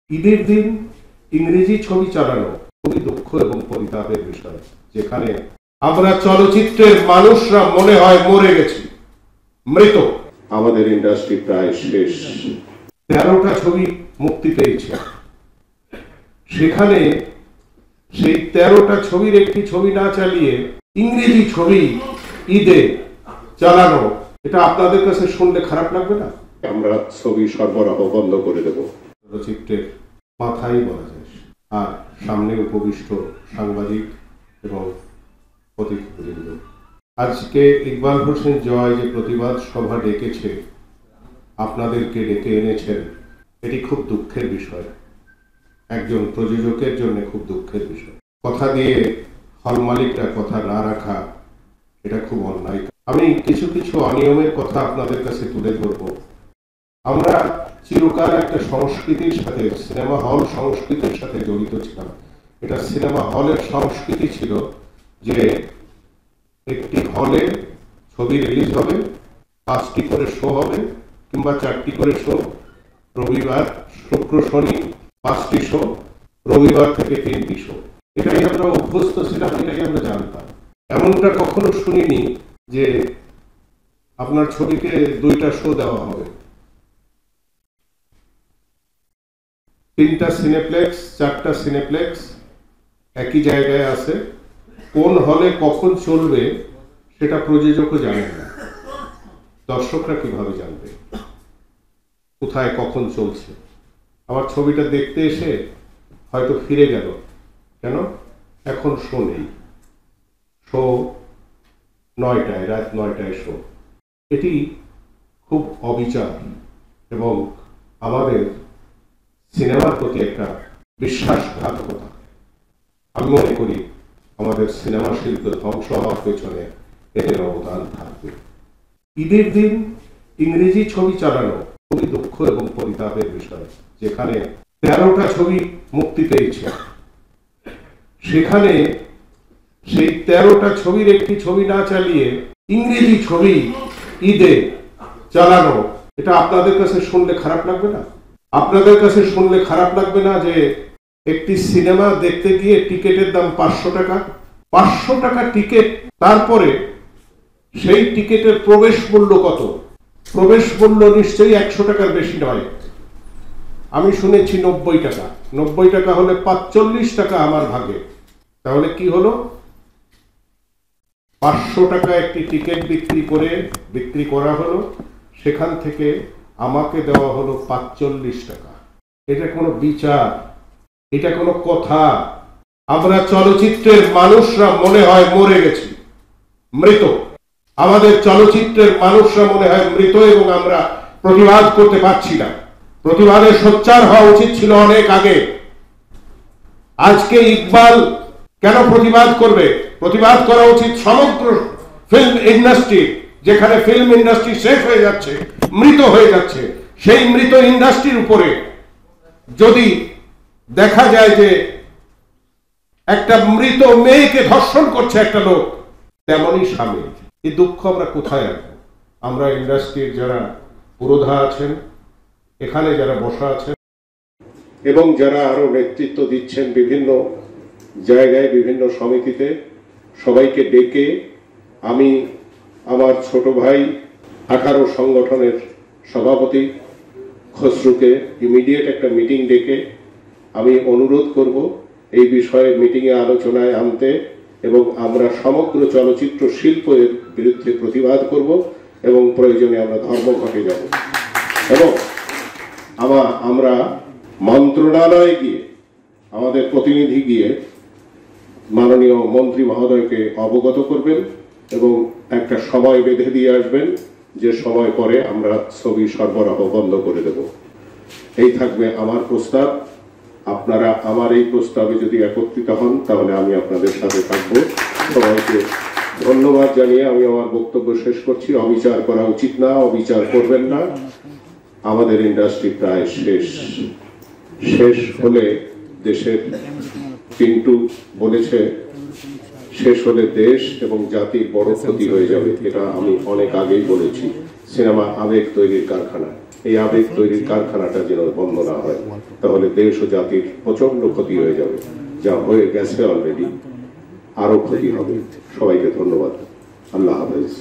ঈদের দিন ইংরেজি ছবি চালানো খুবই দুঃখ এবং পরিতাপের বিষয়, যেখানে আমরা চলচ্চিত্রের মানুষরা মনে হয় মরে গেছি, মৃত। আমাদের ইন্ডাস্ট্রি প্রায় শেষ। 13টা ছবি মুক্তি পেয়েছে, সেখানে সেই 13টা ছবির একটি ছবি না চালিয়ে ইংরেজি ছবি ঈদে চালানো, এটা আপনাদের কাছে শুনলে খারাপ লাগবে না? আমরা ছবি সরবরাহ বন্ধ করে দেব, চলচ্চিত্রের মাথায় বলা যায়। আর সামনে উপবিষ্ট সাংবাদিক এবং অতিথিবৃন্দ, আজকে ইকবাল হোসেন জয় যে প্রতিবাদ সভা ডেকেছে, আপনাদেরকে ডেকে এনেছেন, এটি খুব দুঃখের বিষয়। একজন প্রযোজকের জন্য খুব দুঃখের বিষয়। কথা দিয়ে হল মালিকরা কথা না রাখা, এটা খুব অন্যায়। আমি কিছু কিছু অনিয়মের কথা আপনাদের কাছে তুলে ধরব। আমরা চিরকাল একটা সংস্কৃতির সাথে, সিনেমা হল সংস্কৃতির সাথে জড়িত ছিলাম। এটা সিনেমা হলের সংস্কৃতি ছিল যে একটি হলে ছবি রিলিজ হবে, 5টি করে শো হবে কিংবা 4টি করে শো, রবিবার শুক্র শনি 5টি শো, রবিবার থেকে 3টি শো। এটাই আমরা অভ্যস্ত ছিলাম, এটাই আমরা জানতাম। এমনটা কখনো শুনিনি যে আপনার ছবিকে 2টা শো দেওয়া হবে, 3টা সিনেপ্লেক্স 4টা সিনেপ্লেক্স একই জায়গায় আছে। কোন হলে কখন চলবে সেটা প্রযোজকও জানেন না, দর্শকরা কিভাবে জানবে কোথায় কখন চলছে? আমার ছবিটা দেখতে এসে হয়তো ফিরে গেল, কেন? এখন শো নেই, শো 9টায়, রাত 9টায় শো। এটি খুব অবিচার এবং আমাদের সিনেমার প্রতি একটা বিশ্বাসঘাতকতা। আমি মনে করি আমাদের সিনেমা শিল্প ধ্বংস হওয়ার পেছনে এদের অবদান থাকবে। ঈদের দিন ইংরেজি ছবি চালানো খুবই দুঃখ এবং পরিতাপের বিষয়, যেখানে 13টা ছবি মুক্তি পেয়েছে, সেখানে সেই 13টা ছবির একটি ছবি না চালিয়ে ইংরেজি ছবি ঈদে চালানো, এটা আপনাদের কাছে শুনলে খারাপ লাগবে না? আপনাদের কাছে শুনলে খারাপ লাগবে না যে একটি সিনেমা দেখতে গিয়ে টিকেটের দাম 500 টাকা, 500 টাকা টিকিট, তারপরে সেই টিকিটের প্রবেশ মূল্য কত? প্রবেশ মূল্য নিশ্চয়ই 100 টাকার বেশি নয়। আমি শুনেছি 90 টাকা। 90 টাকা হলে 45 টাকা আমার ভাগে। তাহলে কি হলো? 500 টাকা একটি টিকিট বিক্রি করা হলো, সেখান থেকে আমাকে দেওয়া হলো 45 টাকা। এটা কোনো বিচার? এটা কোনো কথা? আমরা চলচ্চিত্রের মানুষরা মনে হয় মরে গেছি, মৃত। আমাদের চলচ্চিত্রের মানুষরা মনে হয় মৃত এবং আমরা প্রতিবাদ করতে পারছি না। প্রতিবাদে সোচ্চার হওয়া উচিত ছিল অনেক আগে। আজকে ইকবাল কেন প্রতিবাদ করবে? প্রতিবাদ করা উচিত সমগ্র ফিল্ম ইন্ডাস্ট্রি, যেখানে ফিল্ম ইন্ডাস্ট্রি শেষ হয়ে যাচ্ছে, মৃত হয়ে যাচ্ছে। সেই মৃত ইন্ডাস্ট্রির উপরে যদি দেখা যায় যে একটা মৃত মেয়েকে ধর্ষণ করছে একটা লোক, তেমনই স্বামী, এই দুঃখ আমরা কোথায় রাখবো? আমরা ইন্ডাস্ট্রির যারা পুরোধা আছেন, এখানে যারা বসা আছেন এবং যারা আরো নেতৃত্ব দিচ্ছেন বিভিন্ন জায়গায়, বিভিন্ন সমিতিতে, সবাইকে ডেকে আমি আমার ছোট ভাই 18 সংগঠনের সভাপতি খসরুকে ইমিডিয়েট একটা মিটিং ডেকে আমি অনুরোধ করব এই বিষয়ে মিটিংয়ে আলোচনায় আনতে, এবং আমরা সমগ্র চলচ্চিত্র শিল্পের বিরুদ্ধে প্রতিবাদ করব এবং প্রয়োজনে আমরা ধর্মঘটে যাব। এবং আমরা মন্ত্রণালয়ে গিয়ে, আমাদের প্রতিনিধি গিয়ে মাননীয় মন্ত্রী মহোদয়কে অবগত করবেন এবং একটা সময় বেঁধে দিয়ে আসবেন, যে সময় পরে আমরা ছবি সরবরাহ বন্ধ করে দেব। এই থাকবে আমার প্রস্তাব। আপনারা আমার এই প্রস্তাবে যদি একত্রিত হন তাহলে আমি আপনাদের সাথে থাকবো। সবাইকে ধন্যবাদ জানিয়ে আমি আমার বক্তব্য শেষ করছি। অবিচার করা উচিত না, অবিচার করবেন না। আমাদের ইন্ডাস্ট্রি প্রায় শেষ হলে দেশের, কিন্তু বলেছে শেষ হলে দেশ এবং জাতির বড় ক্ষতি হয়ে যাবে। এটা আমি অনেক আগেই বলেছি। সিনেমা আবেগ তৈরির কারখানা। এই আবেগ তৈরির কারখানাটা যেন বন্ধ না হয়, তাহলে দেশ ও জাতির প্রচন্ড ক্ষতি হয়ে যাবে, যা হয়ে গেছে অলরেডি, আরো ক্ষতি হবে। সবাইকে ধন্যবাদ। আল্লাহ হাফেজ।